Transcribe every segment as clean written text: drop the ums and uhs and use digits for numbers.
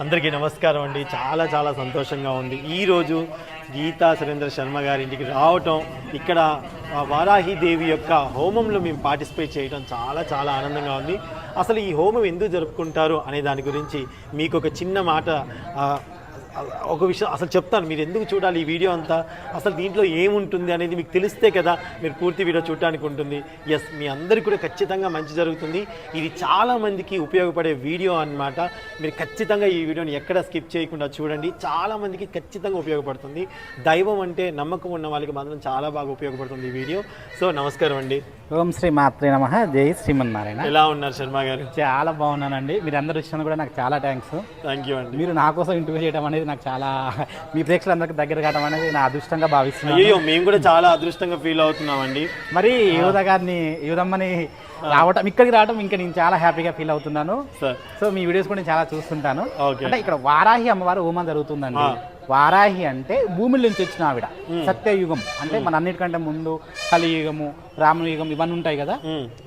అందరికీ నమస్కారం అండి. చాలా చాలా సంతోషంగా ఉంది. ఈరోజు గీతా సురేంద్ర శర్మ గారి ఇంటికి రావటం, ఇక్కడ వారాహిదేవి యొక్క హోమంలో మేము పార్టిసిపేట్ చేయడం చాలా చాలా ఆనందంగా ఉంది. అసలు ఈ హోమం ఎందుకు జరుపుకుంటారు అనే దాని గురించి మీకు ఒక చిన్న మాట ఒక విషయం అసలు చెప్తాను. మీరు ఎందుకు చూడాలి ఈ వీడియో అంతా, అసలు దీంట్లో ఏముంటుంది అనేది మీకు తెలిస్తే కదా మీరు పూర్తి వీడియో చూడటానికి ఉంటుంది. ఎస్, మీ అందరికీ కూడా ఖచ్చితంగా మంచి జరుగుతుంది. ఇది చాలామందికి ఉపయోగపడే వీడియో అన్నమాట. మీరు ఖచ్చితంగా ఈ వీడియోని ఎక్కడ స్కిప్ చేయకుండా చూడండి. చాలామందికి ఖచ్చితంగా ఉపయోగపడుతుంది. దైవం అంటే నమ్మకం ఉన్న వాళ్ళకి మాత్రం చాలా బాగా ఉపయోగపడుతుంది ఈ వీడియో. సో నమస్కారం అండి. ఓం శ్రీ మాత్రే నమః. జై శ్రీమన్నారాయణ. ఎలా ఉన్నారు శర్మ గారు? చాలా బాగున్నానండి. మీరు అందరూ వచ్చినందుకు కూడా నాకు చాలా థ్యాంక్స్. థ్యాంక్ యూ అండి. మీరు నా కోసం ఇంటర్వ్యూ చేయడం అనేది నాకు చాలా, మీ ప్రేక్షకులందరికీ దగ్గర కావడం అనేది నా అదృష్టంగా భావిస్తున్నాను. అయ్యో, మేము కూడా చాలా అదృష్టంగా ఫీల్ అవుతున్నామండి. మరి యువత గారిని, యువదమ్మని రావటం, ఇక్కడికి రావడం ఇంకా నేను చాలా హ్యాపీగా ఫీల్ అవుతున్నాను. సో మీ వీడియోస్ కూడా నేను చాలా చూస్తుంటాను. అంటే ఇక్కడ వారాహి అమ్మవారు హోమం జరుగుతుందండి. వారాహి అంటే భూమిలో నుంచి వచ్చిన ఆవిడ. సత్యయుగం అంటే మన అన్నిటికంటే ముందు కలియుగము, రాముని యుగం ఇవన్నీ ఉంటాయి కదా,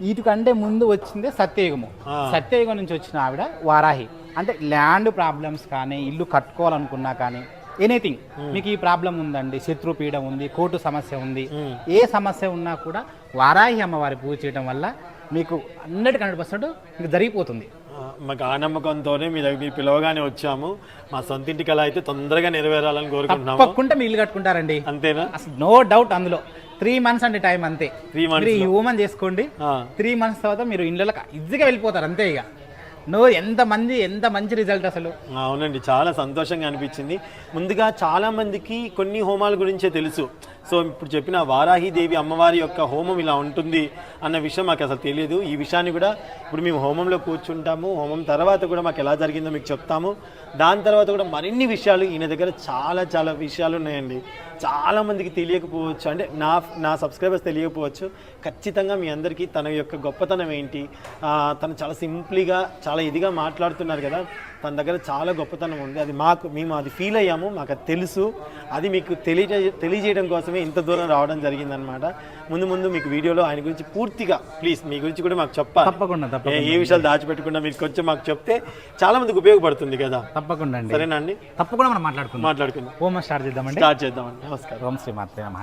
వీటికంటే ముందు వచ్చిందే సత్యయుగము. సత్యయుగం నుంచి వచ్చిన ఆవిడ వారాహి. అంటే ల్యాండ్ ప్రాబ్లమ్స్ కానీ, ఇల్లు కట్టుకోవాలనుకున్నా కానీ, ఎనీథింగ్ మీకు ఈ ప్రాబ్లం ఉందండి, శత్రుపీడ ఉంది, కోర్టు సమస్య ఉంది, ఏ సమస్య ఉన్నా కూడా వారాహి అమ్మవారి పూజ చేయడం వల్ల మీకు 100% మీకు జరిగిపోతుంది. మాకు ఆ నమ్మకంతోనే మీ దగ్గర మీరు పిలవగానే వచ్చాము. మా సొంత ఇంటికి అలా అయితే తొందరగా నెరవేరాలని కోరుకుంటున్నాము. తప్పకుండా మీ ఇల్లు కట్టుకుంటారండి. అంతేనా? అసలు నో డౌట్. అందులో 3 months అంటే టైం అంతే. 3 months ఈ హోమం చేసుకోండి. 3 months తర్వాత మీరు ఇళ్ళకి ఈజీగా వెళ్ళిపోతారు అంతే. ఇక ఎంత మంచి రిజల్ట్ అసలు. అవునండి, చాలా సంతోషంగా అనిపించింది. ముందుగా చాలా మందికి కొన్ని హోమాల గురించే తెలుసు. సో ఇప్పుడు చెప్పిన వారాహిదేవి అమ్మవారి యొక్క హోమం ఇలా ఉంటుంది అన్న విషయం మాకు అసలు తెలియదు. ఈ విషయాన్ని కూడా ఇప్పుడు మేము హోమంలో కూర్చుంటాము. హోమం తర్వాత కూడా మాకు ఎలా జరిగిందో మీకు చెప్తాము. దాని తర్వాత కూడా మరిన్ని విషయాలు, ఈయన దగ్గర చాలా చాలా విషయాలు ఉన్నాయండి. చాలామందికి తెలియకపోవచ్చు, అంటే నా సబ్స్క్రైబర్స్ తెలియకపోవచ్చు. ఖచ్చితంగా మీ అందరికీ తన యొక్క గొప్పతనం ఏంటి, తను చాలా సింప్లీగా చాలా ఇదిగా మాట్లాడుతున్నారు కదా, తన దగ్గర చాలా గొప్పతనం ఉంది. అది మేము అది ఫీల్ అయ్యాము, మాకు అది తెలుసు. అది మీకు తెలియజేయడం కోసమే ఇంత దూరం రావడం జరిగిందనమాట. ముందు మీకు వీడియోలో ఆయన గురించి పూర్తిగా, ప్లీజ్ మీ గురించి కూడా మాకు చెప్పాలి. తప్పకుండా ఏ విషయాలు దాచిపెట్టకుండా మీరు కొంచెం మాకు చెప్తే చాలా మందికి ఉపయోగపడుతుంది కదా. తప్పకుండా అండి. సరేనా అండి? తప్పకుండా మనం మాట్లాడుకుందాం. మాట్లాడుకుందాం. హోమం స్టార్ట్ చేద్దామండి. స్టార్ట్ చేద్దామండి. నమస్కారం. ఓం శ్రీ మాత్రే నమః.